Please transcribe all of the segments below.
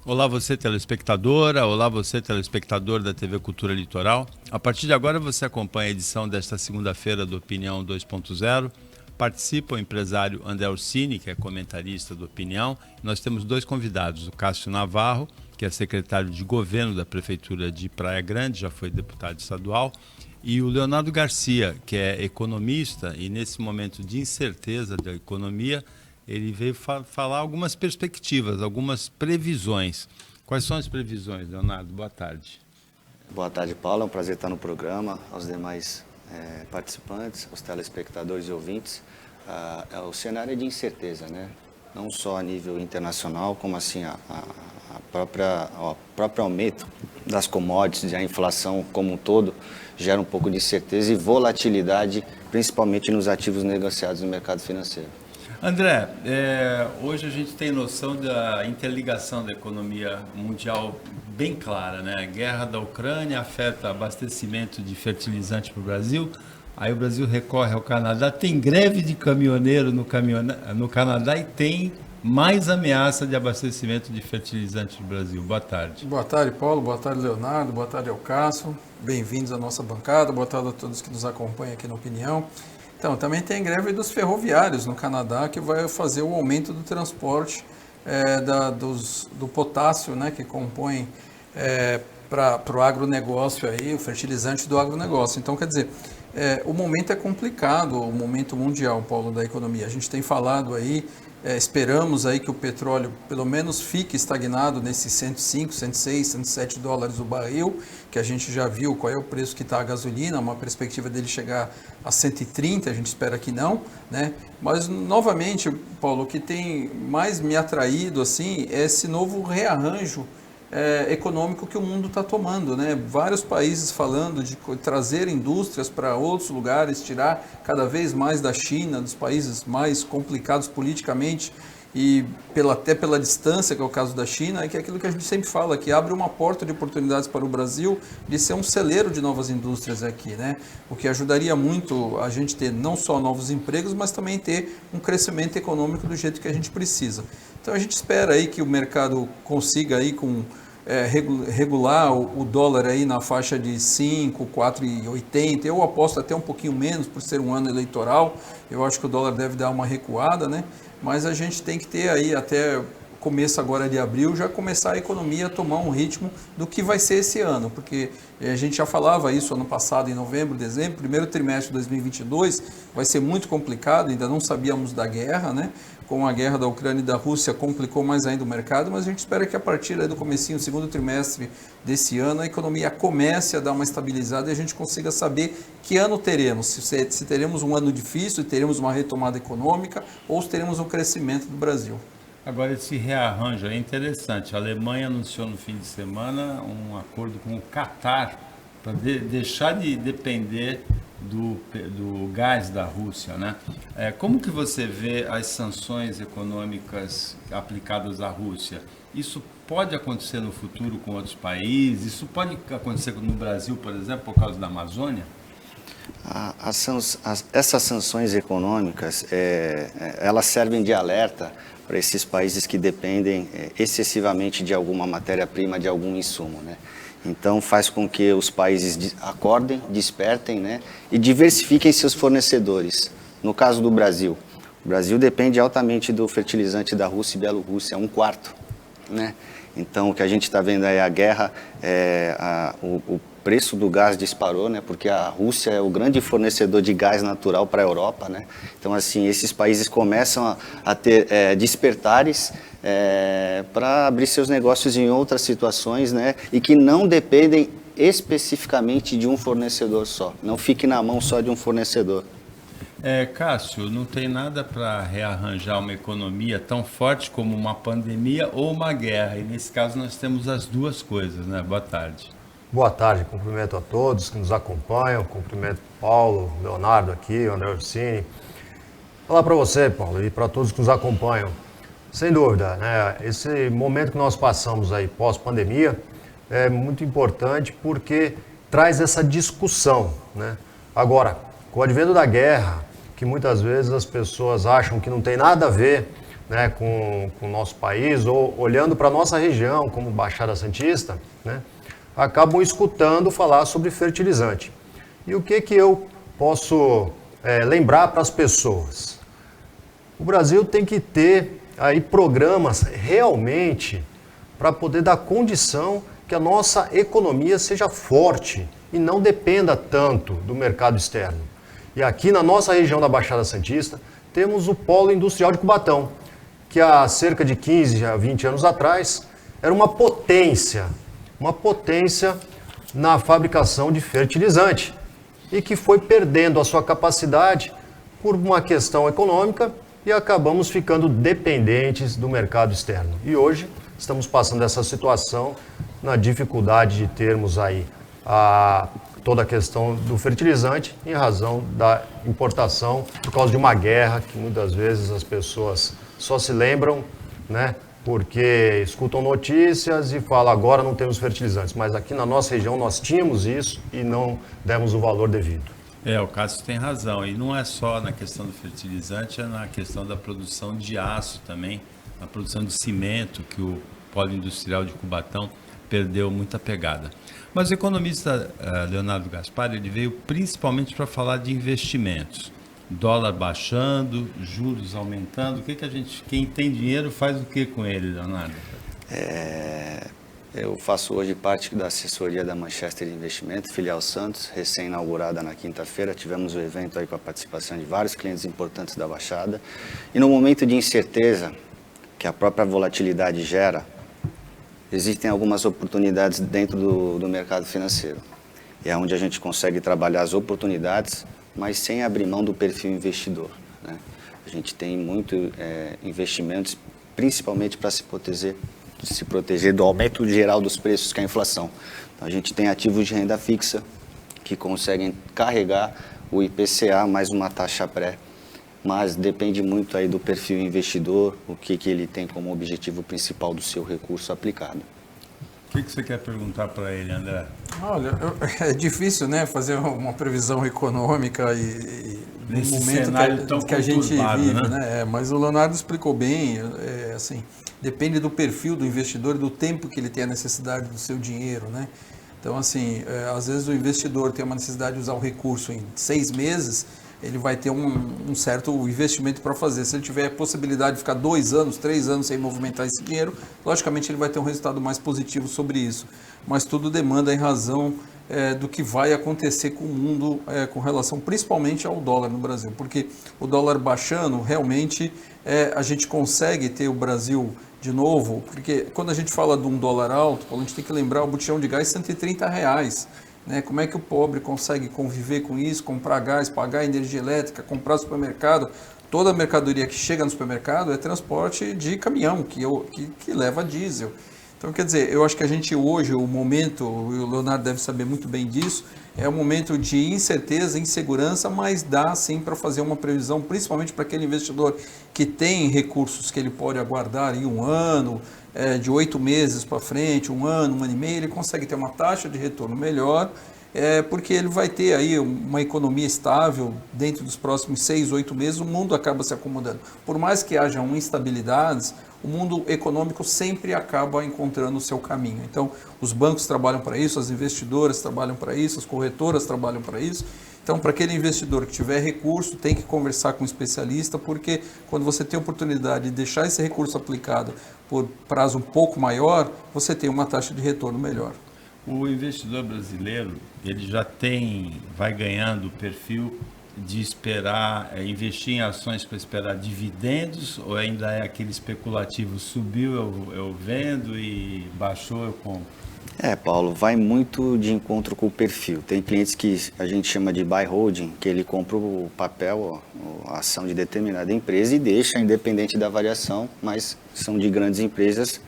Olá você telespectadora, olá você telespectador da TV Cultura Litoral. A partir de agora você acompanha a edição desta segunda-feira do Opinião 2.0. Participa o empresário André Orsini, que é comentarista do Opinião. Nós temos dois convidados, o Cássio Navarro, que é secretário de governo da Prefeitura de Praia Grande, já foi deputado estadual, e o Leonardo Garcia, que é economista e nesse momento de incerteza da economia, ele veio falar algumas perspectivas, algumas previsões. Quais são as previsões, Leonardo? Boa tarde. Boa tarde, Paulo. É um prazer estar no programa. Aos demais participantes, aos telespectadores e ouvintes. O cenário é de incerteza, né? Não só a nível internacional, como assim o próprio aumento das commodities e a inflação como um todo gera um pouco de incerteza e volatilidade, principalmente nos ativos negociados no mercado financeiro. André, hoje a gente tem noção da interligação da economia mundial bem clara, né? A guerra da Ucrânia afeta abastecimento de fertilizante para o Brasil, aí o Brasil recorre ao Canadá, tem greve de caminhoneiro no Canadá e tem mais ameaça de abastecimento de fertilizante no Brasil. Boa tarde. Boa tarde, Paulo. Boa tarde, Leonardo. Boa tarde ao Cássio. Bem-vindos à nossa bancada. Boa tarde a todos que nos acompanham aqui na Opinião. Então, também tem greve dos ferroviários no Canadá, que vai fazer o aumento do transporte do potássio, né, que compõe para o agronegócio, aí, o fertilizante do agronegócio. Então, quer dizer, o momento é complicado, o momento mundial, Paulo, da economia. A gente tem falado aí, esperamos aí que o petróleo pelo menos fique estagnado nesses 105, 106, 107 dólares o barril, que a gente já viu qual é o preço que está a gasolina, uma perspectiva dele chegar a 130, a gente espera que não, né? Mas, novamente, Paulo, o que tem mais me atraído assim, é esse novo rearranjo econômico que o mundo está tomando, né? Vários países falando de trazer indústrias para outros lugares, tirar cada vez mais da China, dos países mais complicados politicamente e até pela distância, que é o caso da China, que é aquilo que a gente sempre fala, que abre uma porta de oportunidades para o Brasil de ser um celeiro de novas indústrias aqui, né? O que ajudaria muito a gente ter não só novos empregos, mas também ter um crescimento econômico do jeito que a gente precisa. Então a gente espera aí que o mercado consiga aí regular o dólar aí na faixa de 5, 4,80. Eu aposto até um pouquinho menos por ser um ano eleitoral. Eu acho que o dólar deve dar uma recuada, né? Mas a gente tem que ter aí até começo agora de abril, já começar a economia a tomar um ritmo do que vai ser esse ano, porque a gente já falava isso ano passado, em novembro, dezembro, primeiro trimestre de 2022 vai ser muito complicado, ainda não sabíamos da guerra, né? Com a guerra da Ucrânia e da Rússia complicou mais ainda o mercado, mas a gente espera que a partir do comecinho, segundo trimestre desse ano, a economia comece a dar uma estabilizada e a gente consiga saber que ano teremos, se teremos um ano difícil, se teremos uma retomada econômica ou se teremos um crescimento do Brasil. Agora, esse rearranjo é interessante. A Alemanha anunciou no fim de semana um acordo com o Catar para deixar de depender do gás da Rússia, né? Como que você vê as sanções econômicas aplicadas à Rússia? Isso pode acontecer no futuro com outros países? Isso pode acontecer no Brasil, por exemplo, por causa da Amazônia? Essas sanções econômicas, elas servem de alerta para esses países que dependem excessivamente de alguma matéria-prima, de algum insumo, né? Então faz com que os países acordem, despertem, né, e diversifiquem seus fornecedores. No caso do Brasil, o Brasil depende altamente do fertilizante da Rússia e Bielorrússia, 1/4, né? Então o que a gente está vendo é a guerra, o preço do gás disparou, né, porque a Rússia é o grande fornecedor de gás natural para a Europa, né? Então assim, esses países começam a ter despertares para abrir seus negócios em outras situações, né, e que não dependem especificamente de um fornecedor só, não fique na mão só de um fornecedor. Cássio, não tem nada para rearranjar uma economia tão forte como uma pandemia ou uma guerra, e nesse caso nós temos as duas coisas, né? Boa tarde. Boa tarde, cumprimento a todos que nos acompanham, cumprimento Paulo, Leonardo aqui, André Orsini. Falar para você, Paulo, e para todos que nos acompanham, sem dúvida, né, esse momento que nós passamos aí pós-pandemia é muito importante porque traz essa discussão, né? Agora, com o advento da guerra, que muitas vezes as pessoas acham que não tem nada a ver, né, com o nosso país, ou olhando para a nossa região, como Baixada Santista, né, acabam escutando falar sobre fertilizante. E o que eu posso lembrar para as pessoas? O Brasil tem que ter aí programas realmente para poder dar condição que a nossa economia seja forte e não dependa tanto do mercado externo. E aqui na nossa região da Baixada Santista, temos o Polo Industrial de Cubatão, que há cerca de 15 a 20 anos atrás era uma potência na fabricação de fertilizante e que foi perdendo a sua capacidade por uma questão econômica e acabamos ficando dependentes do mercado externo. E hoje estamos passando essa situação na dificuldade de termos aí toda a questão do fertilizante em razão da importação por causa de uma guerra que muitas vezes as pessoas só se lembram, né, porque escutam notícias e falam agora não temos fertilizantes, mas aqui na nossa região nós tínhamos isso e não demos o valor devido. O Cássio tem razão, e não é só na questão do fertilizante, é na questão da produção de aço também, na produção de cimento, que o Polo Industrial de Cubatão perdeu muita pegada. Mas o economista Leonardo Gaspar, ele veio principalmente para falar de investimentos. Dólar baixando, juros aumentando, quem tem dinheiro faz o que com ele, Leonardo? Eu faço hoje parte da assessoria da Manchester Investimentos, filial Santos, recém-inaugurada na quinta-feira. Tivemos um evento aí com a participação de vários clientes importantes da Baixada. E no momento de incerteza que a própria volatilidade gera, existem algumas oportunidades dentro do mercado financeiro. E é onde a gente consegue trabalhar as oportunidades, mas sem abrir mão do perfil investidor, né? A gente tem muito investimentos, principalmente para se proteger do aumento geral dos preços, que é a inflação. Então, a gente tem ativos de renda fixa que conseguem carregar o IPCA mais uma taxa pré, mas depende muito aí do perfil investidor, o que ele tem como objetivo principal do seu recurso aplicado. O que você quer perguntar para ele, André? Olha, é difícil, né, fazer uma previsão econômica e nesse no momento que a gente vive, né? Mas o Leonardo explicou bem, assim, depende do perfil do investidor e do tempo que ele tem a necessidade do seu dinheiro, né? Então, assim, às vezes o investidor tem uma necessidade de usar o recurso em 6 meses, ele vai ter um certo investimento para fazer. Se ele tiver a possibilidade de ficar 2 anos, 3 anos sem movimentar esse dinheiro, logicamente ele vai ter um resultado mais positivo sobre isso. Mas tudo demanda em razão do que vai acontecer com o mundo com relação principalmente ao dólar no Brasil. Porque o dólar baixando, realmente a gente consegue ter o Brasil de novo, porque quando a gente fala de um dólar alto, a gente tem que lembrar o botijão de gás R$130. Né? Como é que o pobre consegue conviver com isso, comprar gás, pagar energia elétrica, comprar supermercado? Toda a mercadoria que chega no supermercado é transporte de caminhão, que leva diesel. Então, quer dizer, eu acho que a gente hoje, o momento, o Leonardo deve saber muito bem disso, é um momento de incerteza, insegurança, mas dá sim para fazer uma previsão, principalmente para aquele investidor que tem recursos que ele pode aguardar em 1 ano, de 8 meses para frente, 1 ano, 1 ano e meio, ele consegue ter uma taxa de retorno melhor, porque ele vai ter aí uma economia estável dentro dos próximos 6, 8 meses, o mundo acaba se acomodando. Por mais que hajam instabilidades, o mundo econômico sempre acaba encontrando o seu caminho. Então, os bancos trabalham para isso, as investidoras trabalham para isso, as corretoras trabalham para isso. Então, para aquele investidor que tiver recurso, tem que conversar com um especialista, porque quando você tem a oportunidade de deixar esse recurso aplicado por prazo um pouco maior, você tem uma taxa de retorno melhor. O investidor brasileiro, ele já vai ganhando o perfil de esperar, investir em ações para esperar dividendos, ou ainda é aquele especulativo, subiu eu vendo e baixou eu compro? Paulo, vai muito de encontro com o perfil. Tem clientes que a gente chama de buy holding, que ele compra o papel, a ação de determinada empresa e deixa independente da variação, mas são de grandes empresas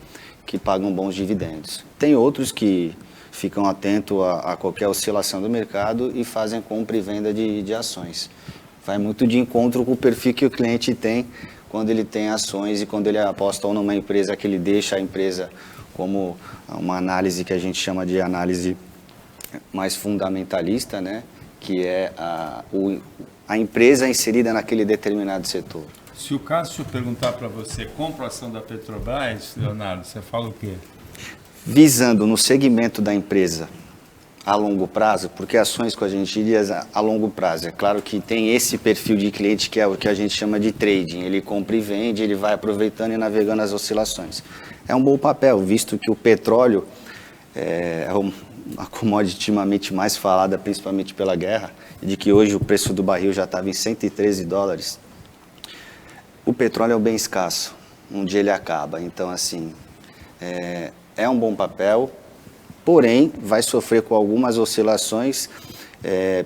que pagam bons dividendos. Tem outros que ficam atentos a qualquer oscilação do mercado e fazem compra e venda de ações. Vai muito de encontro com o perfil que o cliente tem quando ele tem ações e quando ele aposta ou numa empresa que ele deixa a empresa como uma análise que a gente chama de análise mais fundamentalista, né? Que é a empresa inserida naquele determinado setor. Se o Cássio perguntar para você, compra a ação da Petrobras, Leonardo, você fala o quê? Visando no segmento da empresa a longo prazo, porque ações que a gente diz a longo prazo, é claro que tem esse perfil de cliente que é o que a gente chama de trading, ele compra e vende, ele vai aproveitando e navegando as oscilações. É um bom papel, visto que o petróleo é a commodity ultimamente mais falada, principalmente pela guerra, e de que hoje o preço do barril já estava em $113. O petróleo é um bem escasso, um dia ele acaba, então assim, é um bom papel, porém vai sofrer com algumas oscilações,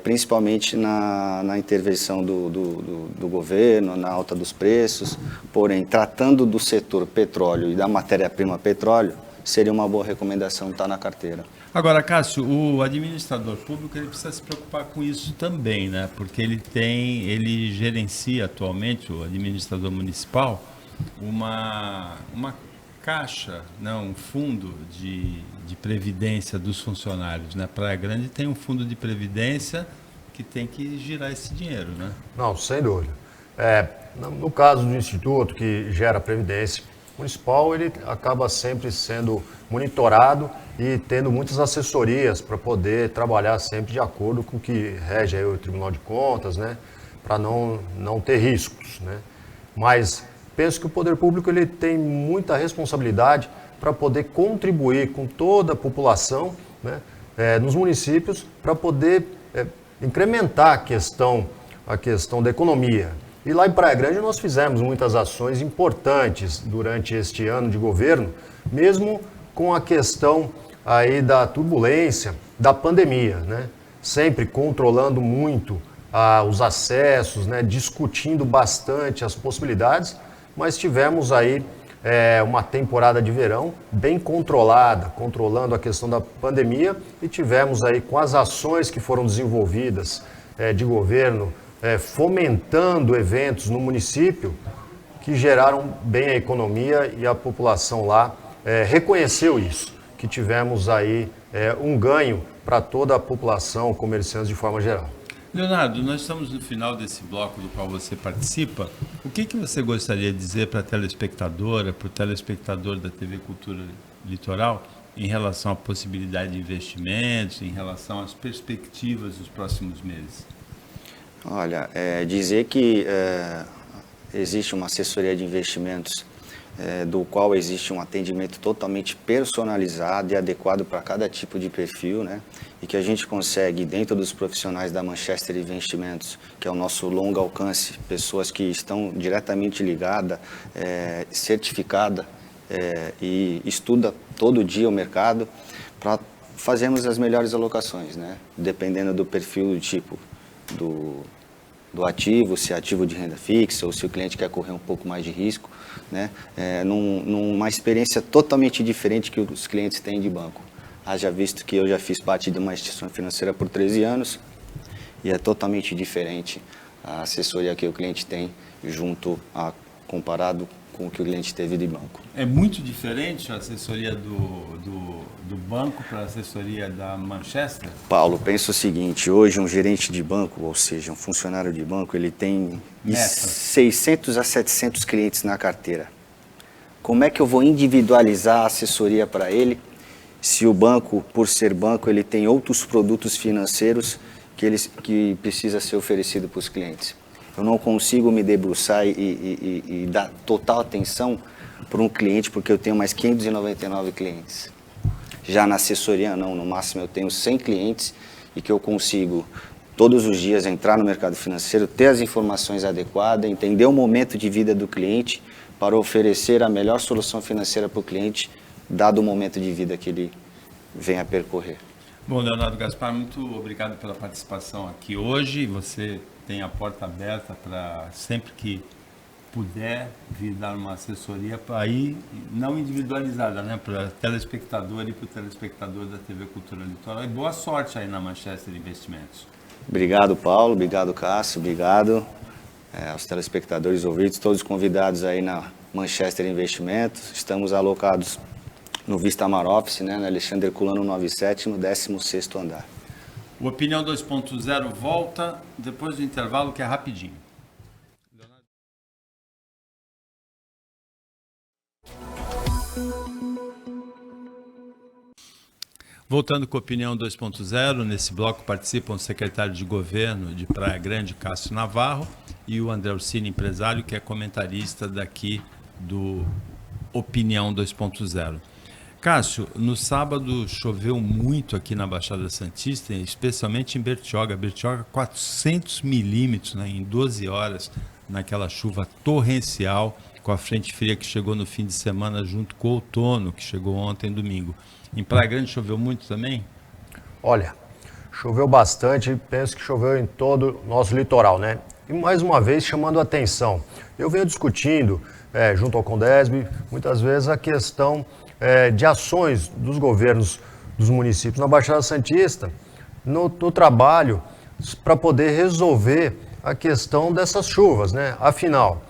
principalmente na intervenção do governo, na alta dos preços, porém tratando do setor petróleo e da matéria-prima petróleo, seria uma boa recomendação estar na carteira. Agora, Cássio, o administrador público ele precisa se preocupar com isso também, né? Porque ele gerencia atualmente, o administrador municipal, uma caixa, não, um fundo de previdência dos funcionários, né? Praia Grande tem um fundo de previdência que tem que girar esse dinheiro, né? Não, sem dúvida. No caso do Instituto, que gera previdência municipal, ele acaba sempre sendo monitorado e tendo muitas assessorias para poder trabalhar sempre de acordo com o que rege aí o Tribunal de Contas, né? Para não ter riscos, né? Mas penso que o poder público ele tem muita responsabilidade para poder contribuir com toda a população, né? Nos municípios, para poder incrementar a questão da economia. E lá em Praia Grande nós fizemos muitas ações importantes durante este ano de governo, mesmo com a questão aí da turbulência, da pandemia, né? Sempre controlando muito os acessos, né? Discutindo bastante as possibilidades, mas tivemos aí uma temporada de verão bem controlada, controlando a questão da pandemia, e tivemos aí com as ações que foram desenvolvidas de governo, fomentando eventos no município que geraram bem a economia, e a população lá reconheceu isso, que tivemos aí um ganho para toda a população, comerciantes de forma geral. Leonardo, nós estamos no final desse bloco do qual você participa. O que você gostaria de dizer para a telespectadora, para o telespectador da TV Cultura Litoral, em relação à possibilidade de investimentos, em relação às perspectivas dos próximos meses? Olha, dizer que existe uma assessoria de investimentos do qual existe um atendimento totalmente personalizado e adequado para cada tipo de perfil, né? E que a gente consegue, dentro dos profissionais da Manchester Investimentos, que é o nosso longo alcance, pessoas que estão diretamente ligadas, certificadas e estuda todo dia o mercado, para fazermos as melhores alocações, né? Dependendo do perfil, do tipo do ativo, se é ativo de renda fixa ou se o cliente quer correr um pouco mais de risco, né? Numa experiência totalmente diferente que os clientes têm de banco. Haja visto que eu já fiz parte de uma instituição financeira por 13 anos e é totalmente diferente a assessoria que o cliente tem comparado com o que o cliente teve de banco. É muito diferente a assessoria do banco para a assessoria da Manchester? Paulo, pensa o seguinte, hoje um gerente de banco, ou seja, um funcionário de banco, ele tem 600 a 700 clientes na carteira. Como é que eu vou individualizar a assessoria para ele, se o banco, por ser banco, ele tem outros produtos financeiros que precisa ser oferecido para os clientes? Eu não consigo me debruçar e dar total atenção para um cliente, porque eu tenho mais 599 clientes. Já na assessoria, não, no máximo eu tenho 100 clientes e que eu consigo todos os dias entrar no mercado financeiro, ter as informações adequadas, entender o momento de vida do cliente para oferecer a melhor solução financeira para o cliente, dado o momento de vida que ele vem a percorrer. Bom, Leonardo Gaspar, muito obrigado pela participação aqui hoje. Você tem a porta aberta para sempre que puder vir dar uma assessoria aí, não individualizada, né, para o telespectador e para o telespectador da TV Cultura Litoral. E boa sorte aí na Manchester Investimentos. Obrigado, Paulo. Obrigado, Cássio. Obrigado aos telespectadores ouvintes, todos convidados aí na Manchester Investimentos. Estamos alocados no Vista Mar Office, né, na Alexandre Herculano 97, no 16º andar. O Opinião 2.0 volta depois do intervalo, que é rapidinho. Voltando com a Opinião 2.0, nesse bloco participam o secretário de Governo de Praia Grande, Cássio Navarro, e o André Ursini, empresário, que é comentarista daqui do Opinião 2.0. Cássio, no sábado choveu muito aqui na Baixada Santista, especialmente em Bertioga. Bertioga, 400 milímetros, né, em 12 horas, naquela chuva torrencial, com a frente fria que chegou no fim de semana junto com o outono, que chegou ontem, domingo. Em Praia Grande choveu muito também? Olha, choveu bastante, penso que choveu em todo o nosso litoral, né? E mais uma vez chamando a atenção. Eu venho discutindo, junto ao Condesb, muitas vezes a questão de ações dos governos dos municípios na Baixada Santista no trabalho para poder resolver a questão dessas chuvas, né? Afinal,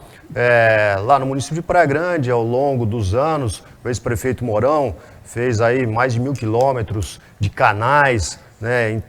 lá no município de Praia Grande, ao longo dos anos, o ex-prefeito Mourão fez aí mais de 1.000 quilômetros de canais, né,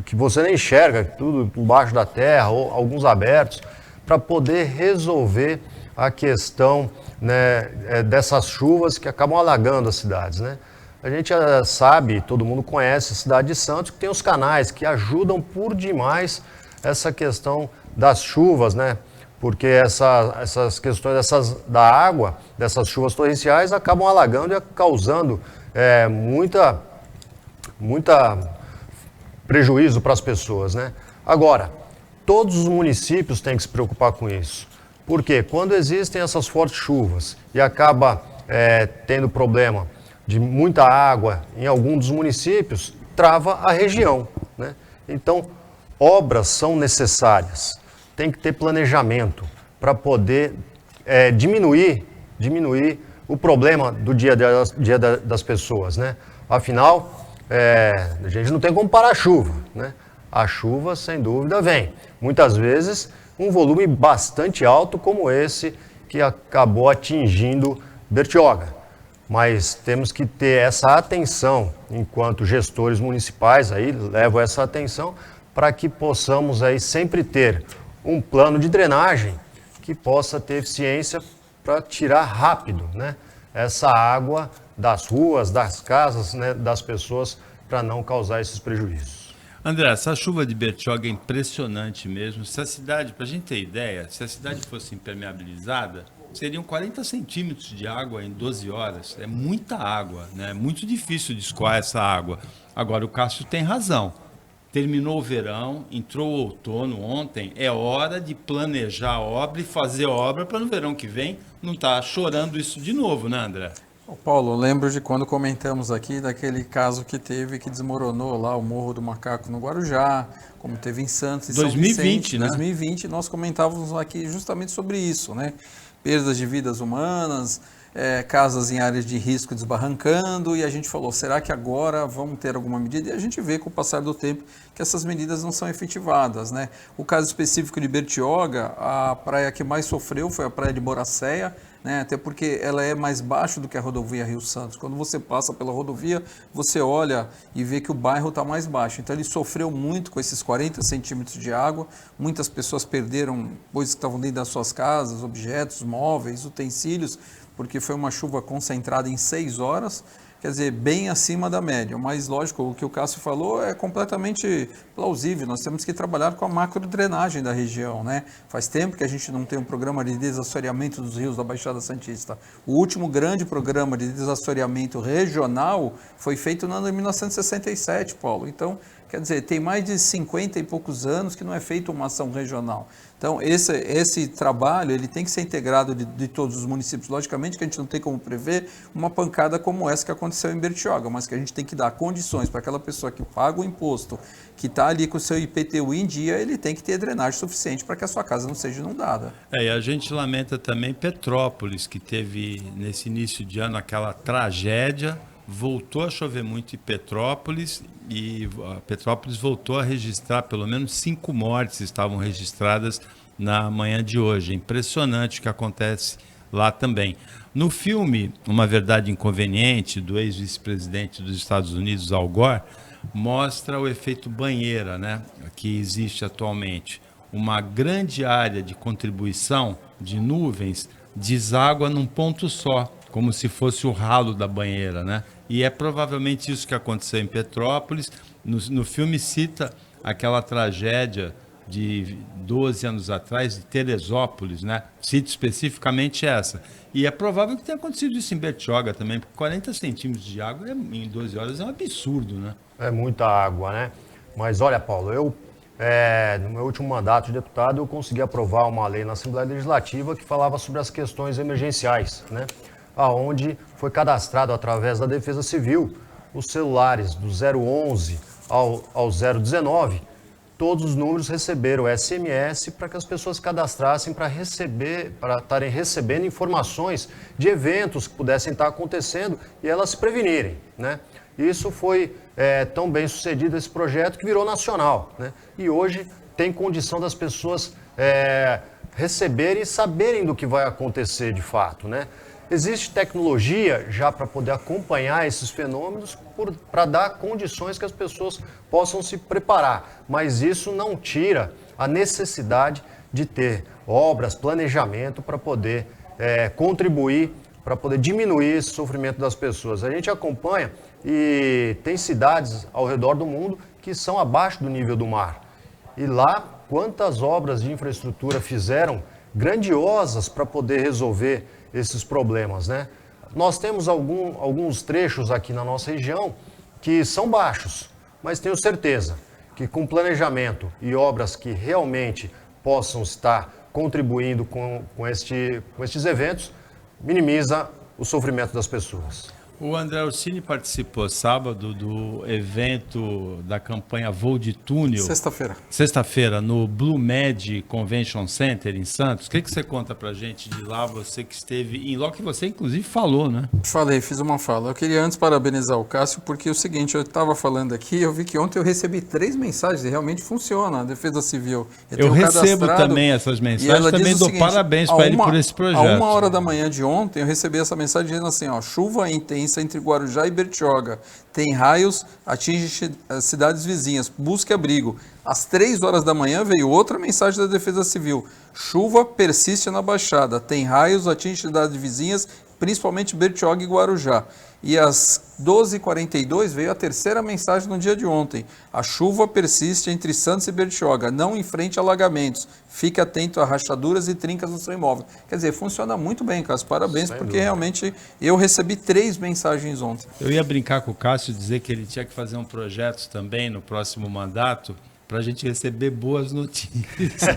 que você nem enxerga, tudo embaixo da terra, ou alguns abertos, para poder resolver a questão, né, dessas chuvas que acabam alagando as cidades, né? A gente sabe, todo mundo conhece a cidade de Santos, que tem os canais que ajudam por demais essa questão das chuvas, né? Porque essas questões da água, dessas chuvas torrenciais, acabam alagando e causando muita prejuízo para as pessoas, né? Agora, todos os municípios têm que se preocupar com isso. Porque quando existem essas fortes chuvas e acaba tendo problema de muita água em algum dos municípios, trava a região, né? Então, obras são necessárias. Tem que ter planejamento para poder diminuir o problema do dia das pessoas, né? Afinal, a gente não tem como parar a chuva, né? A chuva, sem dúvida, vem. Muitas vezes, um volume bastante alto como esse que acabou atingindo Bertioga. Mas temos que ter essa atenção, enquanto gestores municipais, aí levam essa atenção para que possamos aí sempre ter um plano de drenagem que possa ter eficiência para tirar rápido, né, essa água das ruas, das casas, né, das pessoas, para não causar esses prejuízos. André, essa chuva de Bertioga é impressionante mesmo. Se a cidade, para a gente ter ideia, se a cidade fosse impermeabilizada, seriam 40 centímetros de água em 12 horas. É muita água, né? É muito difícil de escoar essa água. Agora, o Cássio tem razão. Terminou o verão, entrou o outono ontem, é hora de planejar a obra e fazer a obra para no verão que vem não estar chorando isso de novo, né, André? Paulo, eu lembro de quando comentamos aqui daquele caso que desmoronou lá o Morro do Macaco no Guarujá, como teve em Santos e 2020, São Vicente, né? 2020, nós comentávamos aqui justamente sobre isso, né? Perdas de vidas humanas, casas em áreas de risco desbarrancando, e a gente falou, será que agora vamos ter alguma medida? E a gente vê com o passar do tempo que essas medidas não são efetivadas, né? O caso específico de Bertioga, a praia que mais sofreu foi a praia de Boracéia, né? Até porque ela é mais baixo do que a rodovia Rio Santos. Quando você passa pela rodovia, você olha e vê que o bairro está mais baixo. Então ele sofreu muito com esses 40 centímetros de água. Muitas pessoas perderam coisas que estavam dentro das suas casas, objetos, móveis, utensílios, porque foi uma chuva concentrada em 6 horas, quer dizer, bem acima da média. Mas, lógico, o que o Cássio falou é completamente plausível. Nós temos que trabalhar com a macrodrenagem da região, né? Faz tempo que a gente não tem um programa de desassoreamento dos rios da Baixada Santista. O último grande programa de desassoreamento regional foi feito no ano de 1967, Paulo. Então, quer dizer, tem mais de 50 e poucos anos que não é feita uma ação regional. Então, esse trabalho ele tem que ser integrado de todos os municípios. Logicamente que a gente não tem como prever uma pancada como essa que aconteceu em Bertioga, mas que a gente tem que dar condições para aquela pessoa que paga o imposto, que está ali com o seu IPTU em dia, ele tem que ter drenagem suficiente para que a sua casa não seja inundada. E a gente lamenta também Petrópolis, que teve nesse início de ano aquela tragédia. Voltou a chover muito em Petrópolis e Petrópolis voltou a registrar, pelo menos 5 mortes estavam registradas na manhã de hoje. É impressionante o que acontece lá também. No filme Uma Verdade Inconveniente, do ex-vice-presidente dos Estados Unidos, Al Gore, mostra o efeito banheira, né, que existe atualmente. Uma grande área de contribuição de nuvens deságua num ponto só, como se fosse o ralo da banheira, né? E é provavelmente isso que aconteceu em Petrópolis. No filme cita aquela tragédia de 12 anos atrás, de Teresópolis, né? Cita especificamente essa. E é provável que tenha acontecido isso em Bertioga também, porque 40 centímetros de água em 12 horas é um absurdo, né? É muita água, né? Mas olha, Paulo, no meu último mandato de deputado, eu consegui aprovar uma lei na Assembleia Legislativa que falava sobre as questões emergenciais, né? Onde foi cadastrado através da Defesa Civil os celulares do 011 ao 019, todos os números receberam SMS para que as pessoas se cadastrassem para estarem recebendo informações de eventos que pudessem estar acontecendo e elas se prevenirem, né? Isso foi tão bem sucedido esse projeto que virou nacional, né? E hoje tem condição das pessoas receberem e saberem do que vai acontecer de fato, né? Existe tecnologia já para poder acompanhar esses fenômenos, para dar condições que as pessoas possam se preparar. Mas isso não tira a necessidade de ter obras, planejamento para poder contribuir, para poder diminuir esse sofrimento das pessoas. A gente acompanha e tem cidades ao redor do mundo que são abaixo do nível do mar. E lá, quantas obras de infraestrutura fizeram grandiosas para poder resolver esses problemas, né? Nós temos alguns trechos aqui na nossa região que são baixos, mas tenho certeza que com planejamento e obras que realmente possam estar contribuindo com estes eventos, minimiza o sofrimento das pessoas. O André Orsini participou sábado do evento da campanha Voo de Túnel. Sexta-feira, no Blue Med Convention Center, em Santos. O que você conta pra gente de lá, você que esteve em logo que você inclusive falou, né? Falei, fiz uma fala. Eu queria antes parabenizar o Cássio, porque é o seguinte, eu estava falando aqui, eu vi que ontem eu recebi 3 mensagens, e realmente funciona, a Defesa Civil. Eu recebo também essas mensagens, também dou parabéns para ele por esse projeto. À 1h da manhã de ontem, eu recebi essa mensagem dizendo assim, ó, chuva intensa entre Guarujá e Bertioga. Tem raios, atinge as cidades vizinhas. Busque abrigo. Às 3h da manhã veio outra mensagem da Defesa Civil. Chuva persiste na Baixada. Tem raios, atinge cidades vizinhas, principalmente Bertioga e Guarujá. E às 12h42 veio a terceira mensagem no dia de ontem. A chuva persiste entre Santos e Bertioga. Não enfrente alagamentos. Fique atento a rachaduras e trincas no seu imóvel. Quer dizer, funciona muito bem, Cássio. Parabéns, porque realmente eu recebi 3 mensagens ontem. Eu ia brincar com o Cássio e dizer que ele tinha que fazer um projeto também no próximo mandato, para a gente receber boas notícias.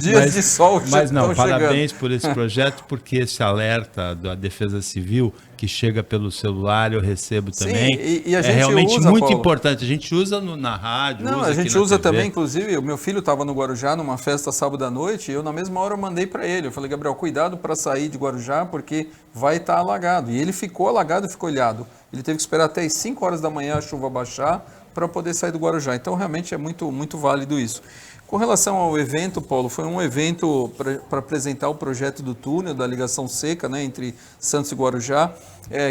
Dias de sol já mas não, parabéns chegando. por esse projeto, porque esse alerta da Defesa Civil que chega pelo celular, eu recebo também. Sim, e a gente é realmente usa, muito Paulo. importante. A gente usa na rádio, não, usa a gente aqui na usa TV. também, inclusive, o meu filho estava no Guarujá numa festa sábado à noite e eu na mesma hora mandei para ele. Eu falei, Gabriel, cuidado para sair de Guarujá porque vai estar alagado. E ele ficou alagado e ficou ilhado. Ele teve que esperar até as 5h da manhã a chuva baixar para poder sair do Guarujá. Então, realmente é muito, muito válido isso. Com relação ao evento, Paulo, foi um evento para apresentar o projeto do túnel, da ligação seca, né, entre Santos e Guarujá,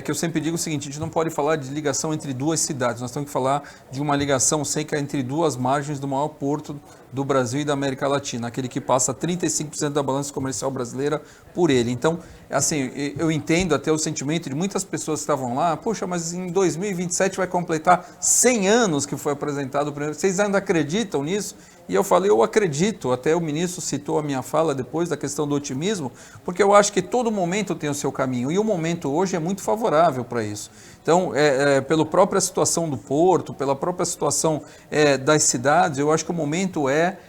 que eu sempre digo o seguinte, a gente não pode falar de ligação entre 2 cidades, nós temos que falar de uma ligação seca entre 2 margens do maior porto do Brasil e da América Latina, aquele que passa 35% da balança comercial brasileira por ele. Então, assim, eu entendo até o sentimento de muitas pessoas que estavam lá, poxa, mas em 2027 vai completar 100 anos que foi apresentado o primeiro. Vocês ainda acreditam nisso? E eu falei, eu acredito, até o ministro citou a minha fala depois da questão do otimismo, porque eu acho que todo momento tem o seu caminho, e o momento hoje é muito favorável para isso. Então, pela própria situação do porto, pela própria situação das cidades, eu acho que o momento é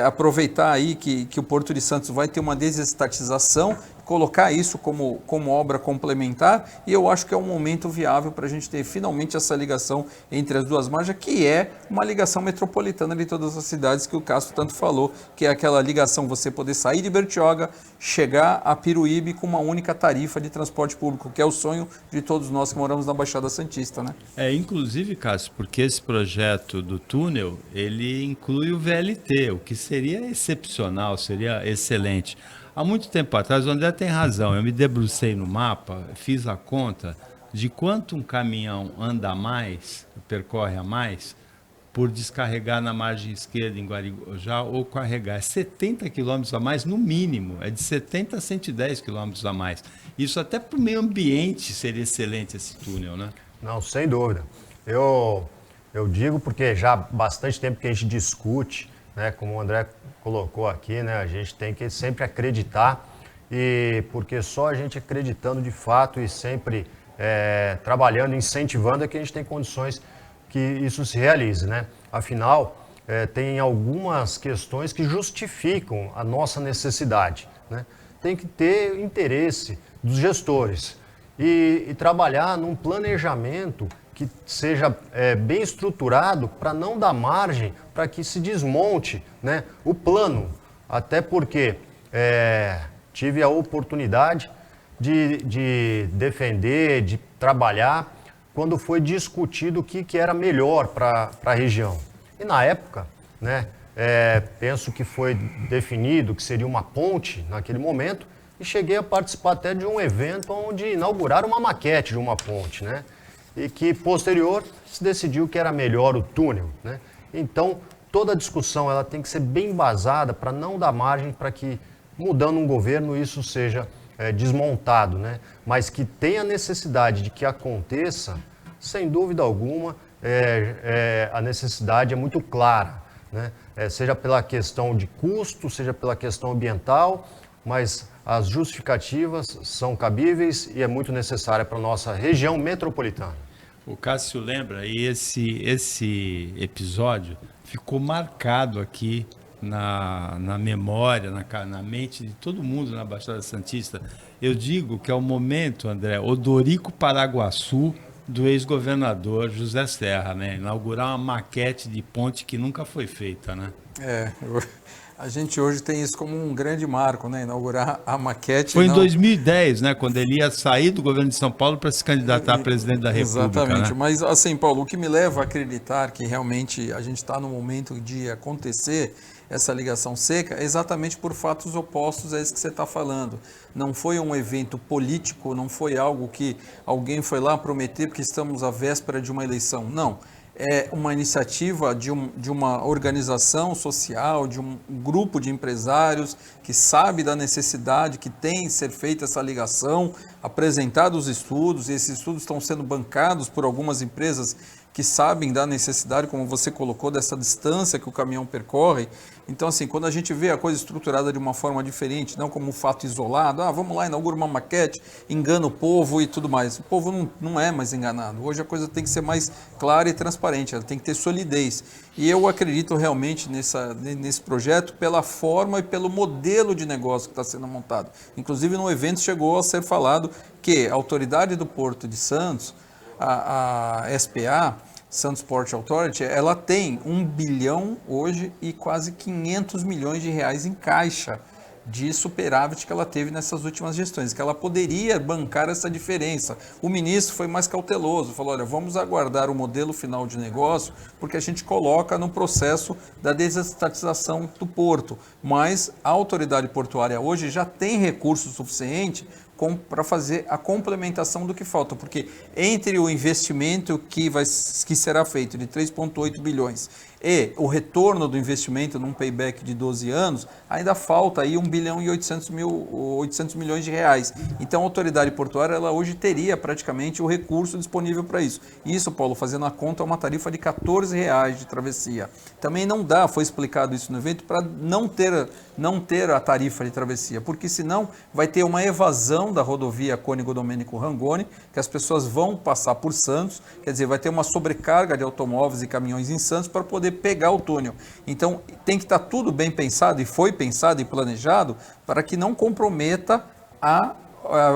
aproveitar aí que o Porto de Santos vai ter uma desestatização, colocar isso como obra complementar, e eu acho que é um momento viável para a gente ter finalmente essa ligação entre as 2 margens, que é uma ligação metropolitana de todas as cidades que o Cássio tanto falou, que é aquela ligação, você poder sair de Bertioga, chegar a Piruíbe com uma única tarifa de transporte público, que é o sonho de todos nós que moramos na Baixada Santista, né? Inclusive, Cássio, porque esse projeto do túnel, ele inclui o VLT, o que seria excepcional, seria excelente. Há muito tempo atrás, o André tem razão, eu me debrucei no mapa, fiz a conta de quanto um caminhão anda a mais, percorre a mais, por descarregar na margem esquerda em Guarujá ou carregar. É 70 quilômetros a mais, no mínimo. É de 70 a 110 quilômetros a mais. Isso até para o meio ambiente seria excelente esse túnel, né? Não, sem dúvida. Eu digo porque já há bastante tempo que a gente discute, né, como o André colocou aqui, né, a gente tem que sempre acreditar, e porque só a gente acreditando de fato e sempre trabalhando, incentivando, é que a gente tem condições que isso se realize, né? Afinal, tem algumas questões que justificam a nossa necessidade, né? Tem que ter interesse dos gestores e trabalhar num planejamento que seja bem estruturado para não dar margem para que se desmonte, né, o plano. Até porque tive a oportunidade de defender, de trabalhar quando foi discutido o que era melhor para a região. E na época, né, penso que foi definido que seria uma ponte naquele momento, e cheguei a participar até de um evento onde inauguraram uma maquete de uma ponte, né? E que posterior se decidiu que era melhor o túnel, né? Então, toda a discussão ela tem que ser bem embasada para não dar margem para que, mudando um governo, isso seja desmontado, né? Mas que tenha necessidade de que aconteça, sem dúvida alguma, a necessidade é muito clara, né? Seja pela questão de custo, seja pela questão ambiental, mas as justificativas são cabíveis e é muito necessária para a nossa região metropolitana. O Cássio lembra, e esse episódio ficou marcado aqui na memória, na mente de todo mundo na Baixada Santista. Eu digo que é o momento, André, Odorico Paraguaçu, do ex-governador José Serra, né? Inaugurar uma maquete de ponte que nunca foi feita, né? A gente hoje tem isso como um grande marco, né? Inaugurar a maquete. Foi em 2010, né? Quando ele ia sair do governo de São Paulo para se candidatar a presidente da República. Exatamente. Né? Mas, assim, Paulo, o que me leva a acreditar que realmente a gente está no momento de acontecer essa ligação seca é exatamente por fatos opostos a esse que você está falando. Não foi um evento político, não foi algo que alguém foi lá prometer porque estamos à véspera de uma eleição. Não. É uma iniciativa de uma organização social, de um grupo de empresários que sabe da necessidade que tem de ser feita essa ligação, apresentados estudos, e esses estudos estão sendo bancados por algumas empresas que sabem da necessidade, como você colocou, dessa distância que o caminhão percorre. Então, assim, quando a gente vê a coisa estruturada de uma forma diferente, não como um fato isolado, vamos lá, inaugura uma maquete, engana o povo e tudo mais. O povo não é mais enganado. Hoje a coisa tem que ser mais clara e transparente, ela tem que ter solidez. E eu acredito realmente nesse projeto pela forma e pelo modelo de negócio que está sendo montado. Inclusive, no evento chegou a ser falado que a autoridade do Porto de Santos, a SPA, Santos Port Authority, ela tem 1 bilhão hoje e quase 500 milhões de reais em caixa de superávit que ela teve nessas últimas gestões, que ela poderia bancar essa diferença. O ministro foi mais cauteloso, falou, olha, vamos aguardar o modelo final de negócio, porque a gente coloca no processo da desestatização do porto, mas a autoridade portuária hoje já tem recurso suficiente para fazer a complementação do que falta, porque entre o investimento que será feito de 3,8 bilhões e o retorno do investimento num payback de 12 anos, ainda falta aí 1 bilhão e 800 milhões de reais. Então a autoridade portuária ela hoje teria praticamente o recurso disponível para isso. Isso, Paulo, fazendo a conta, é uma tarifa de R$14 de travessia. Também não dá, foi explicado isso no evento, para não ter a tarifa de travessia, porque senão vai ter uma evasão da rodovia Cônego Domênico Rangoni, que as pessoas vão passar por Santos, quer dizer, vai ter uma sobrecarga de automóveis e caminhões em Santos para poder pegar o túnel. Então, tem que estar tudo bem pensado, e foi pensado e planejado, para que não comprometa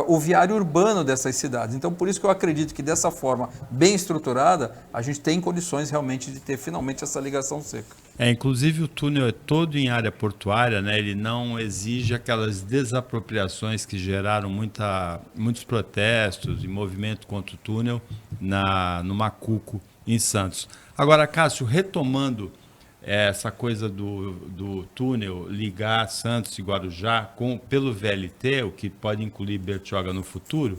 o viário urbano dessas cidades. Então, por isso que eu acredito que dessa forma bem estruturada, a gente tem condições realmente de ter finalmente essa ligação seca. Inclusive o túnel é todo em área portuária, né? Ele não exige aquelas desapropriações que geraram muitos protestos e movimento contra o túnel no Macuco, em Santos. Agora, Cássio, retomando essa coisa do túnel ligar Santos e Guarujá pelo VLT, o que pode incluir Bertioga no futuro,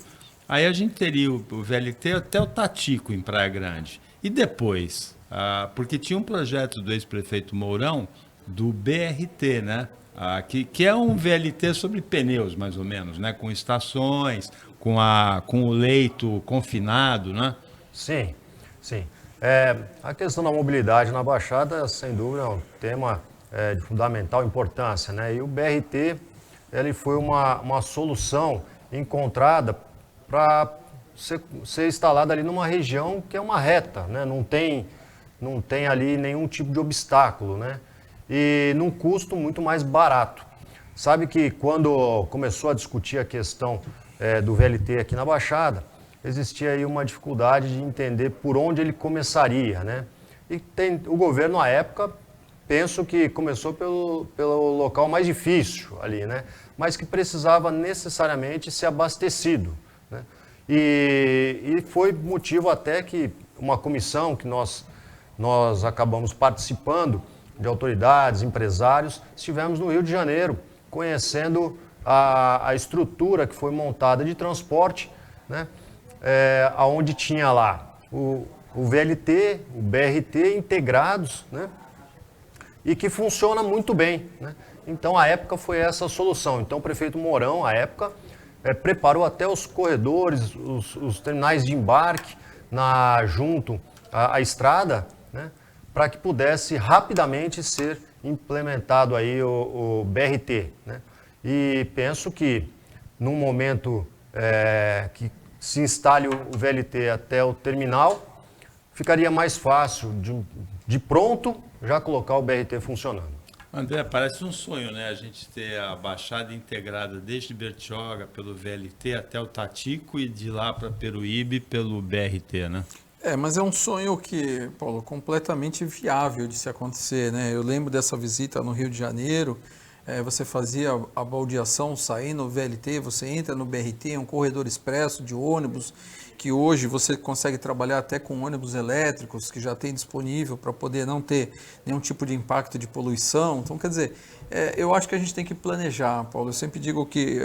aí a gente teria o VLT até o Tatico em Praia Grande. E depois? porque tinha um projeto do ex-prefeito Mourão do BRT, né? Que é um VLT sobre pneus, mais ou menos, né? Com estações, com o leito confinado, né? Sim, sim. A questão da mobilidade na Baixada, sem dúvida, é um tema de fundamental importância, né? E o BRT, ele foi uma solução encontrada para ser instalada ali numa região que é uma reta, né? Não tem ali nenhum tipo de obstáculo, né? E num custo muito mais barato. Sabe que quando começou a discutir a questão do VLT aqui na Baixada, existia aí uma dificuldade de entender por onde ele começaria, né? E o governo, à época, penso que começou pelo local mais difícil ali, né? Mas que precisava necessariamente ser abastecido, né? E foi motivo até que uma comissão que nós acabamos participando, de autoridades, empresários, estivemos no Rio de Janeiro, conhecendo a estrutura que foi montada de transporte, né? Onde tinha lá o VLT, o BRT integrados, né? E que funciona muito bem, né? Então, à época, foi essa a solução. Então, o prefeito Mourão, à época, preparou até os corredores, os terminais de embarque junto à estrada, né? Para que pudesse rapidamente ser implementado aí o BRT, né? E penso que, num momento que se instale o VLT até o terminal, ficaria mais fácil de pronto já colocar o BRT funcionando. André, parece um sonho, né? A gente ter a Baixada integrada desde Bertioga pelo VLT até o Tatico e de lá para Peruíbe pelo BRT, né? Mas é um sonho que, Paulo, completamente viável de se acontecer, né? Eu lembro dessa visita no Rio de Janeiro, você fazia a baldeação, sair no VLT, você entra no BRT, um corredor expresso de ônibus, que hoje você consegue trabalhar até com ônibus elétricos, que já tem disponível para poder não ter nenhum tipo de impacto de poluição. Então, quer dizer, eu acho que a gente tem que planejar, Paulo. Eu sempre digo que,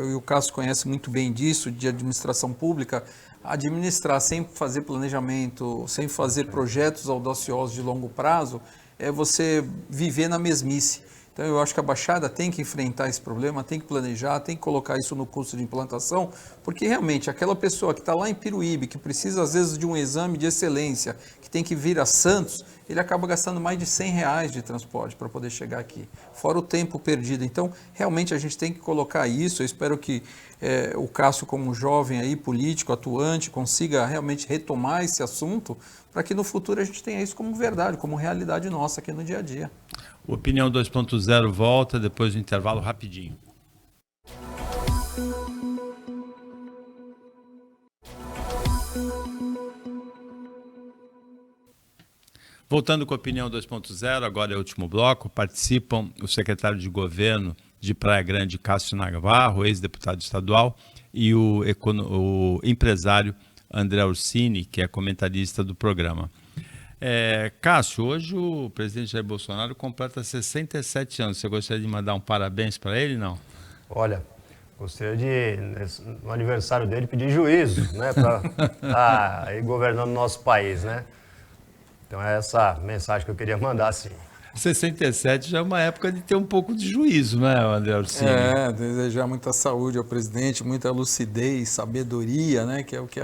e o Cássio conhece muito bem disso, de administração pública, administrar sem fazer planejamento, sem fazer projetos audaciosos de longo prazo, é você viver na mesmice. Então, eu acho que a Baixada tem que enfrentar esse problema, tem que planejar, tem que colocar isso no custo de implantação, porque realmente aquela pessoa que está lá em Peruíbe, que precisa às vezes de um exame de excelência, que tem que vir a Santos, ele acaba gastando mais de R$100 de transporte para poder chegar aqui, fora o tempo perdido. Então, realmente a gente tem que colocar isso. Eu espero que o Cássio, como jovem aí, político, atuante, consiga realmente retomar esse assunto, para que no futuro a gente tenha isso como verdade, como realidade nossa aqui no dia a dia. O Opinião 2.0 volta depois do intervalo rapidinho. Voltando com a Opinião 2.0, agora é o último bloco, participam o secretário de Governo de Praia Grande, Cássio Navarro, ex-deputado estadual, e o empresário André Orsini, que é comentarista do programa. Cássio, hoje o presidente Jair Bolsonaro completa 67 anos. Você gostaria de mandar um parabéns para ele, não? Olha, gostaria de, no aniversário dele, pedir juízo, né, para estar aí governando o nosso país, né? Então é essa mensagem que eu queria mandar, sim. 67 já é uma época de ter um pouco de juízo, né, André Orsini? Desejar muita saúde ao presidente, muita lucidez, sabedoria, né, que é o que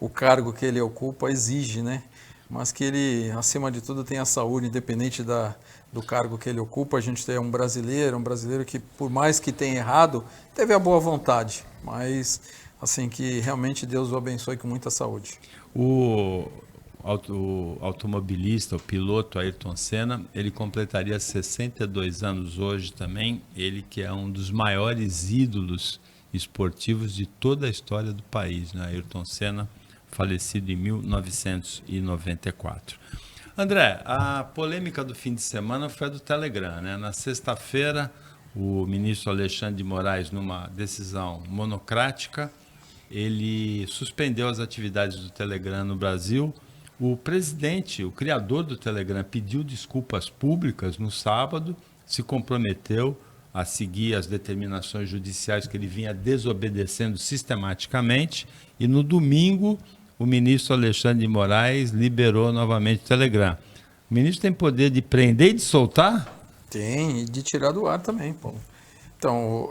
o cargo que ele ocupa exige, né? Mas que ele, acima de tudo, tenha saúde, independente do cargo que ele ocupa. A gente tem um brasileiro que, por mais que tenha errado, teve a boa vontade, mas assim, que realmente Deus o abençoe com muita saúde. O automobilista, o piloto Ayrton Senna, ele completaria 62 anos hoje também, ele que é um dos maiores ídolos esportivos de toda a história do país, né? Ayrton Senna, falecido em 1994. André, a polêmica do fim de semana foi a do Telegram, né? Na sexta-feira, o ministro Alexandre de Moraes, numa decisão monocrática, ele suspendeu as atividades do Telegram no Brasil. O presidente, o criador do Telegram, pediu desculpas públicas no sábado, se comprometeu a seguir as determinações judiciais que ele vinha desobedecendo sistematicamente, e no domingo o ministro Alexandre de Moraes liberou novamente o Telegram. O ministro tem poder de prender e de soltar? Tem, e de tirar do ar também, Paulo. Então,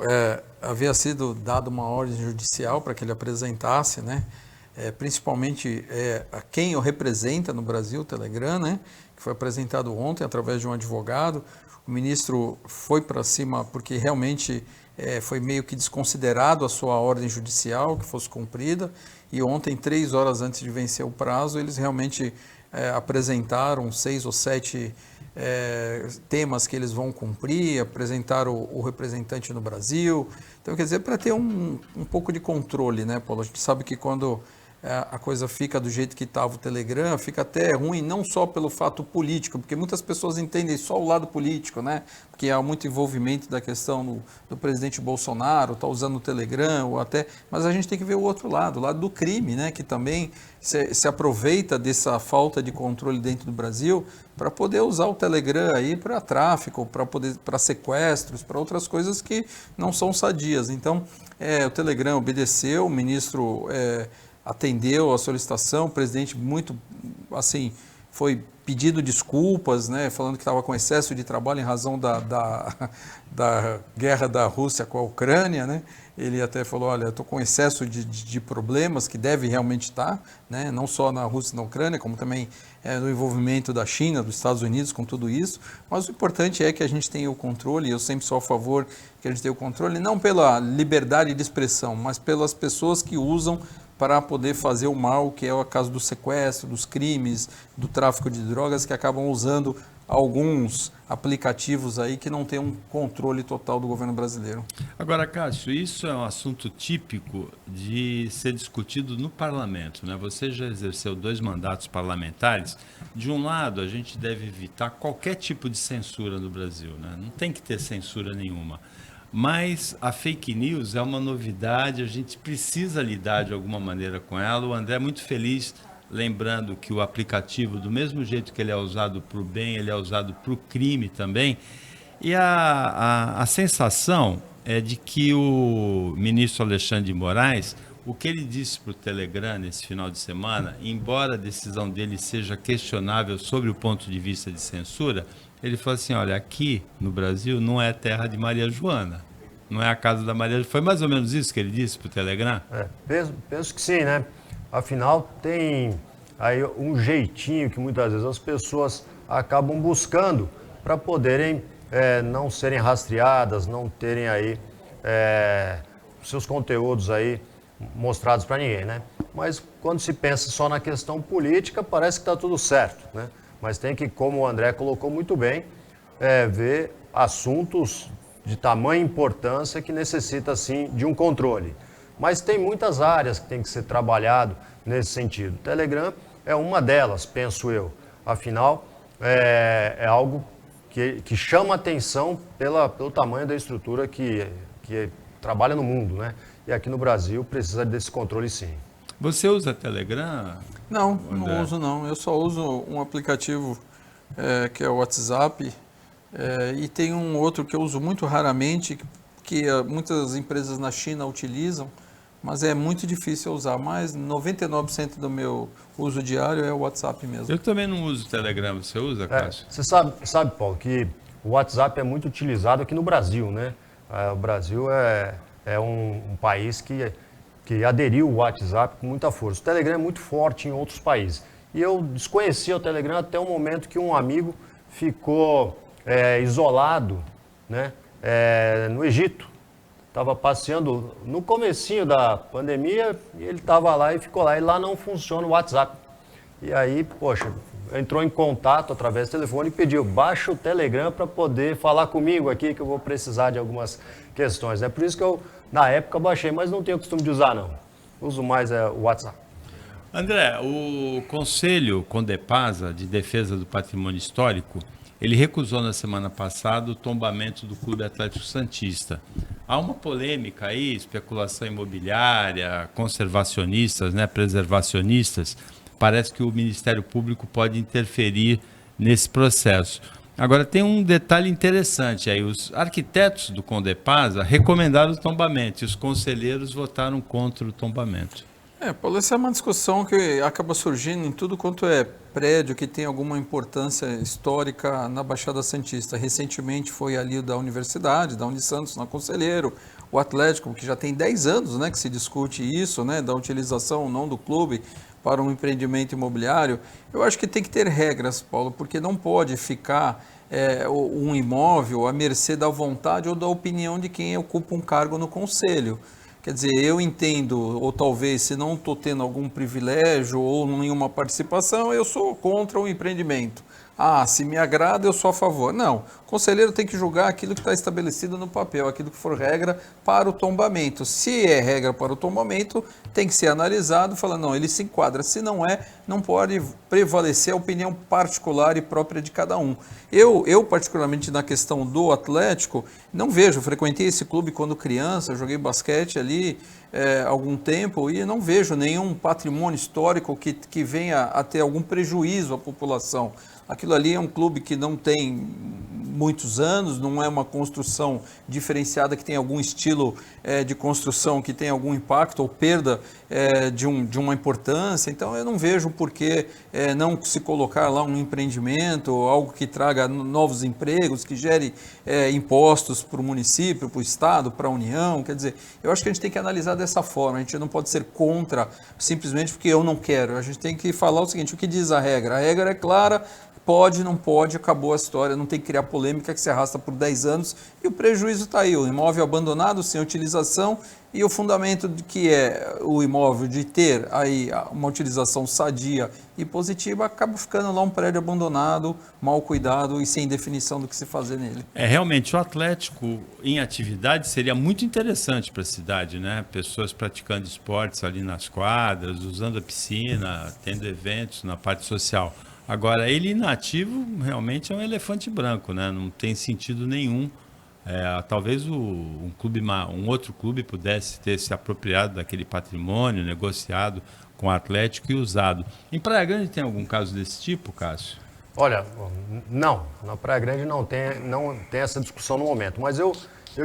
havia sido dada uma ordem judicial para que ele apresentasse, né? Principalmente a quem o representa no Brasil, o Telegram, né? Que foi apresentado ontem através de um advogado. O ministro foi para cima porque realmente foi meio que desconsiderado a sua ordem judicial que fosse cumprida, e ontem, 3 horas antes de vencer o prazo, eles realmente apresentaram 6 ou 7 temas que eles vão cumprir, apresentaram o representante no Brasil. Então, quer dizer, para ter um pouco de controle, né, Paulo? A gente sabe que quando a coisa fica do jeito que estava o Telegram, fica até ruim, não só pelo fato político, porque muitas pessoas entendem só o lado político, né? Porque há muito envolvimento da questão do presidente Bolsonaro, está usando o Telegram, ou até, mas a gente tem que ver o outro lado, o lado do crime, né? Que também se aproveita dessa falta de controle dentro do Brasil para poder usar o Telegram aí para tráfico, para sequestros, para outras coisas que não são sadias. Então, o Telegram obedeceu, o ministro atendeu a solicitação, o presidente muito, assim, foi pedindo desculpas, né, falando que estava com excesso de trabalho em razão da guerra da Rússia com a Ucrânia, né. Ele até falou, olha, eu estou com excesso de problemas, que deve realmente estar, né, não só na Rússia e na Ucrânia, como também no envolvimento da China, dos Estados Unidos com tudo isso, mas o importante é que a gente tenha o controle, e eu sempre sou a favor que a gente tenha o controle, não pela liberdade de expressão, mas pelas pessoas que usam para poder fazer o mal, que é o caso do sequestro, dos crimes, do tráfico de drogas, que acabam usando alguns aplicativos aí que não têm um controle total do governo brasileiro. Agora, Cássio, isso é um assunto típico de ser discutido no parlamento, né? Você já exerceu 2 mandatos parlamentares. De um lado, a gente deve evitar qualquer tipo de censura no Brasil, né? Não tem que ter censura nenhuma. Mas a fake news é uma novidade, a gente precisa lidar de alguma maneira com ela. O André é muito feliz, lembrando que o aplicativo, do mesmo jeito que ele é usado para o bem, ele é usado para o crime também. E a sensação é de que o ministro Alexandre de Moraes, o que ele disse para o Telegram nesse final de semana, embora a decisão dele seja questionável sobre o ponto de vista de censura, ele falou assim, olha, aqui no Brasil não é terra de Maria Joana, não é a casa da Maria Joana. Foi mais ou menos isso que ele disse para o Telegram? Penso que sim, né? Afinal, tem aí um jeitinho que muitas vezes as pessoas acabam buscando para poderem não serem rastreadas, não terem aí seus conteúdos aí mostrados para ninguém, né? Mas quando se pensa só na questão política, parece que está tudo certo, né? Mas tem que, como o André colocou muito bem, ver assuntos de tamanha importância que necessita, sim, de um controle. Mas tem muitas áreas que tem que ser trabalhado nesse sentido. O Telegram é uma delas, penso eu. Afinal, é algo que chama atenção pelo tamanho da estrutura que trabalha no mundo, né? E aqui no Brasil precisa desse controle, sim. Você usa Telegram? Não, André? não uso não. Eu só uso um aplicativo que é o WhatsApp, e tem um outro que eu uso muito raramente, que muitas empresas na China utilizam, mas é muito difícil usar. Mas 99% do meu uso diário é o WhatsApp mesmo. Eu também não uso Telegram. Você usa, Cássio? Você sabe, Paulo, que o WhatsApp é muito utilizado aqui no Brasil, né? O Brasil é um país que aderiu ao WhatsApp com muita força. O Telegram é muito forte em outros países. E eu desconhecia o Telegram até o momento que um amigo ficou isolado, né, no Egito. Estava passeando no comecinho da pandemia e ele estava lá e ficou lá. E lá não funciona o WhatsApp. E aí, poxa, entrou em contato através do telefone e pediu, baixa o Telegram para poder falar comigo aqui que eu vou precisar de algumas questões. É por isso que eu, na época, baixei, mas não tenho costume de usar, não. Uso mais o WhatsApp. André, o Conselho Condepasa de Defesa do Patrimônio Histórico, ele recusou na semana passada o tombamento do Clube Atlético Santista. Há uma polêmica aí, especulação imobiliária, conservacionistas, né, preservacionistas. Parece que o Ministério Público pode interferir nesse processo. Agora, tem um detalhe interessante aí. Os arquitetos do Condepasa recomendaram o tombamento e os conselheiros votaram contra o tombamento. Paulo, essa é uma discussão que acaba surgindo em tudo quanto é prédio que tem alguma importância histórica na Baixada Santista. Recentemente foi ali o da Universidade, da Unisantos, na Conselheiro, o Atlético, que já tem 10 anos, né, que se discute isso, né, da utilização ou não do clube para um empreendimento imobiliário. Eu acho que tem que ter regras, Paulo, porque não pode ficar um imóvel à mercê da vontade ou da opinião de quem ocupa um cargo no conselho. Quer dizer, eu entendo, ou talvez se não estou tendo algum privilégio ou nenhuma participação, eu sou contra o empreendimento. Ah, se me agrada, eu sou a favor. Não, o conselheiro tem que julgar aquilo que está estabelecido no papel, aquilo que for regra para o tombamento. Se é regra para o tombamento, tem que ser analisado, falando, não, ele se enquadra. Se não é, não pode prevalecer a opinião particular e própria de cada um. Eu particularmente na questão do Atlético, não vejo, frequentei esse clube quando criança, joguei basquete ali há algum tempo e não vejo nenhum patrimônio histórico que venha a ter algum prejuízo à população. Aquilo ali é um clube que não tem muitos anos, não é uma construção diferenciada que tem algum estilo de construção que tem algum impacto ou perda de uma importância. Então eu não vejo por que não se colocar lá um empreendimento, algo que traga novos empregos, que gere impostos para o município, para o estado, para a União. Quer dizer, eu acho que a gente tem que analisar dessa forma, a gente não pode ser contra simplesmente porque eu não quero. A gente tem que falar o seguinte, o que diz a regra? A regra é clara, pode, não pode, acabou a história, não tem que criar polêmica que se arrasta por 10 anos e o prejuízo está aí, o imóvel abandonado, sem utilização e o fundamento de que é o imóvel de ter aí uma utilização sadia e positiva, acaba ficando lá um prédio abandonado, mal cuidado e sem definição do que se fazer nele. Realmente, o Atlético em atividade seria muito interessante para a cidade, né? Pessoas praticando esportes ali nas quadras, usando a piscina, tendo eventos na parte social. Agora, ele inativo realmente é um elefante branco, né? Não tem sentido nenhum. Talvez um outro clube pudesse ter se apropriado daquele patrimônio, negociado com o Atlético e usado. Em Praia Grande tem algum caso desse tipo, Cássio? Olha, não. Na Praia Grande não tem essa discussão no momento. Mas eu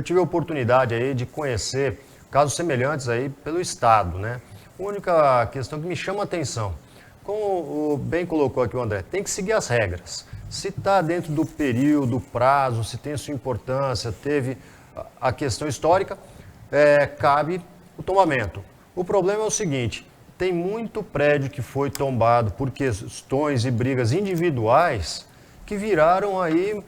tive a oportunidade aí de conhecer casos semelhantes aí pelo Estado, né? A única questão que me chama a atenção, como bem colocou aqui o André, tem que seguir as regras. Se está dentro do período, prazo, se tem sua importância, teve a questão histórica, cabe o tombamento. O problema é o seguinte, tem muito prédio que foi tombado por questões e brigas individuais que viraram aí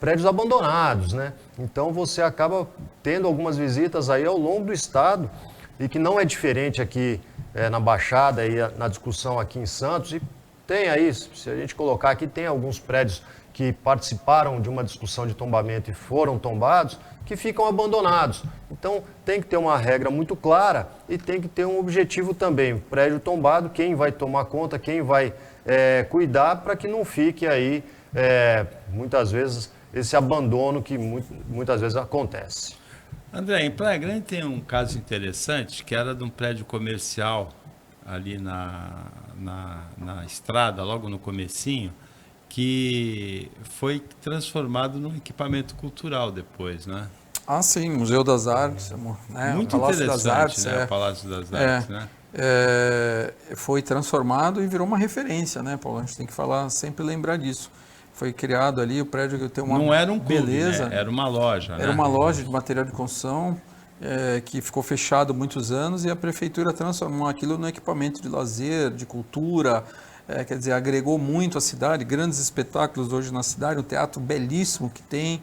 prédios abandonados, né? Então você acaba tendo algumas visitas aí ao longo do estado e que não é diferente aqui na Baixada e na discussão aqui em Santos, e tem aí, se a gente colocar aqui, tem alguns prédios que participaram de uma discussão de tombamento e foram tombados, que ficam abandonados. Então tem que ter uma regra muito clara e tem que ter um objetivo também. Prédio tombado, quem vai tomar conta, quem vai cuidar para que não fique aí, muitas vezes, esse abandono que muitas vezes acontece. André, em Praia Grande tem um caso interessante que era de um prédio comercial ali na estrada, logo no comecinho, que foi transformado num equipamento cultural depois, né? Ah, sim, Museu das Artes, né? Muito Palácio interessante, das Artes, né? O Palácio das Artes, né? Foi transformado e virou uma referência, né, Paulo? A gente tem que sempre lembrar disso. Foi criado ali, o prédio que tem uma não era um clube, beleza. Né? Era uma loja, Era uma loja de material de construção que ficou fechado muitos anos e a prefeitura transformou aquilo num equipamento de lazer, de cultura, quer dizer, agregou muito à cidade, grandes espetáculos hoje na cidade, um teatro belíssimo que tem,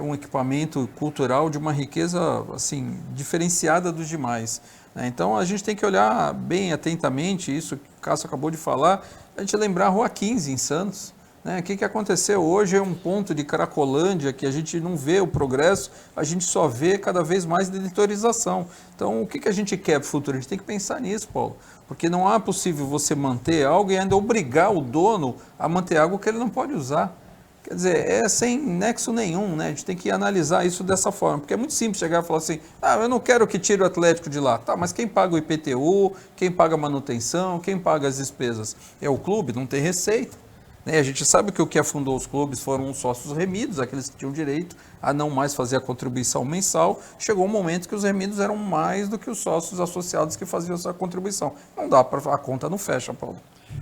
um equipamento cultural de uma riqueza assim diferenciada dos demais. Então a gente tem que olhar bem atentamente isso que o Cássio acabou de falar, a gente lembrar a Rua 15 em Santos. O que aconteceu hoje é um ponto de Cracolândia que a gente não vê o progresso, a gente só vê cada vez mais deteriorização. Então, o que a gente quer para o futuro? A gente tem que pensar nisso, Paulo, porque não é possível você manter algo e ainda obrigar o dono a manter algo que ele não pode usar. Quer dizer, é sem nexo nenhum, né? A gente tem que analisar isso dessa forma, porque é muito simples chegar e falar assim, eu não quero que tire o Atlético de lá. Tá, mas quem paga o IPTU, quem paga a manutenção, quem paga as despesas? É o clube, não tem receita. né? A gente sabe que o que afundou os clubes foram os sócios remidos, aqueles que tinham direito a não mais fazer a contribuição mensal. Chegou um momento que os remidos eram mais do que os sócios associados que faziam essa contribuição. Não dá para a conta não fecha, Paulo.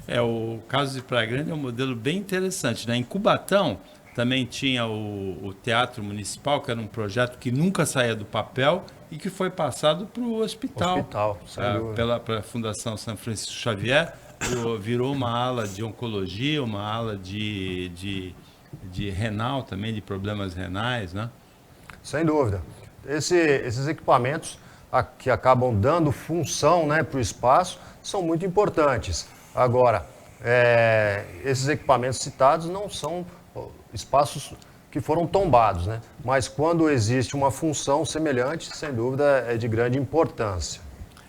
O caso de Praia Grande é um modelo bem interessante, né? Em Cubatão também tinha o Teatro Municipal, que era um projeto que nunca saía do papel e que foi passado para o hospital, pela Fundação São Francisco Xavier, virou uma ala de oncologia, uma ala de renal também, de problemas renais, né? Sem dúvida. Esses equipamentos que acabam dando função, né, para o espaço são muito importantes. Agora, esses equipamentos citados não são espaços que foram tombados, né? Mas quando existe uma função semelhante, sem dúvida, é de grande importância.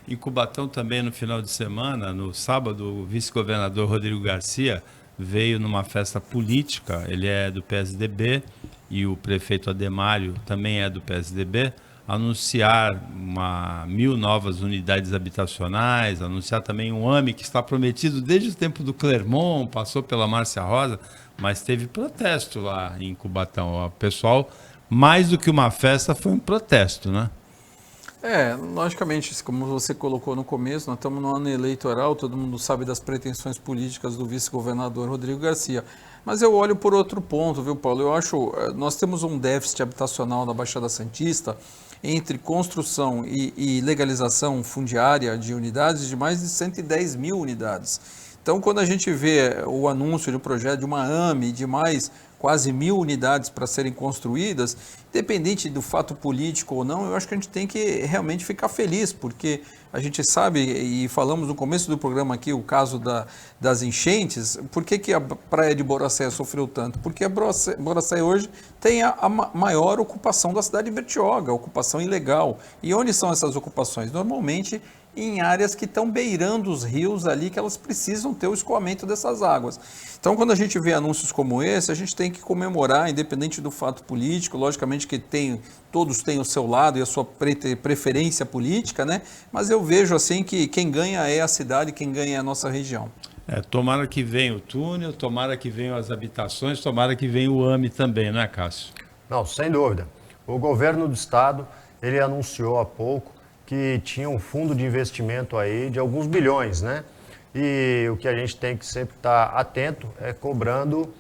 Em Cubatão também, no final de semana, no sábado, o vice-governador Rodrigo Garcia veio numa festa política, ele é do PSDB, e o prefeito Ademário também é do PSDB, anunciar 1.000 novas unidades habitacionais, anunciar também um AME que está prometido desde o tempo do Clermont, passou pela Márcia Rosa, mas teve protesto lá em Cubatão. O pessoal, mais do que uma festa, foi um protesto, né? Logicamente, como você colocou no começo, nós estamos no ano eleitoral, todo mundo sabe das pretensões políticas do vice-governador Rodrigo Garcia. Mas eu olho por outro ponto, viu, Paulo? Eu acho, nós temos um déficit habitacional na Baixada Santista entre construção e legalização fundiária de unidades de mais de 110 mil unidades. Então, quando a gente vê o anúncio de um projeto de uma AME de mais quase 1.000 unidades para serem construídas, independente do fato político ou não, eu acho que a gente tem que realmente ficar feliz, porque a gente sabe, e falamos no começo do programa aqui, o caso das enchentes. Por que a praia de Boracéia sofreu tanto? Porque a Boracéia hoje tem a maior ocupação da cidade de Bertioga, ocupação ilegal. E onde são essas ocupações? Normalmente em áreas que estão beirando os rios ali, que elas precisam ter o escoamento dessas águas. Então, quando a gente vê anúncios como esse, a gente tem que comemorar, independente do fato político, logicamente que todos têm o seu lado e a sua preferência política, né? Mas eu vejo assim que quem ganha é a cidade, quem ganha é a nossa região. Tomara que venha o túnel, tomara que venham as habitações, tomara que venha o AME também, não é, Cássio? Não, sem dúvida. O governo do estado, ele anunciou há pouco que tinha um fundo de investimento aí de alguns bilhões, né? E o que a gente tem que sempre estar atento é cobrando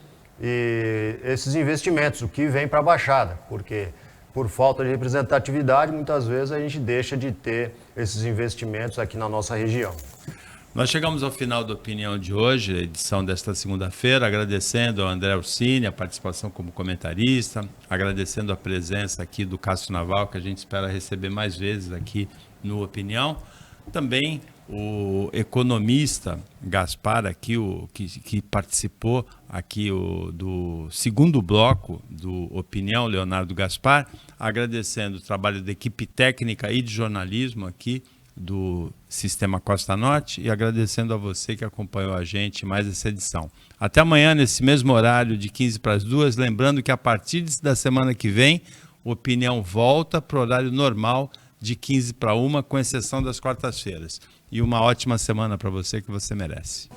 esses investimentos, o que vem para a Baixada, porque por falta de representatividade, muitas vezes a gente deixa de ter esses investimentos aqui na nossa região. Nós chegamos ao final da opinião de hoje, a edição desta segunda-feira, agradecendo ao André Orsini a participação como comentarista, agradecendo a presença aqui do Cássio Naval, que a gente espera receber mais vezes aqui no Opinião. Também o economista Gaspar, aqui, que participou aqui do segundo bloco do Opinião, Leonardo Gaspar, agradecendo o trabalho da equipe técnica e de jornalismo aqui do Sistema Costa Norte e agradecendo a você que acompanhou a gente mais essa edição. Até amanhã, nesse mesmo horário de 11h45, lembrando que a partir da semana que vem, o Opinião volta para o horário normal de 12h45, com exceção das quartas-feiras. E uma ótima semana para você que você merece.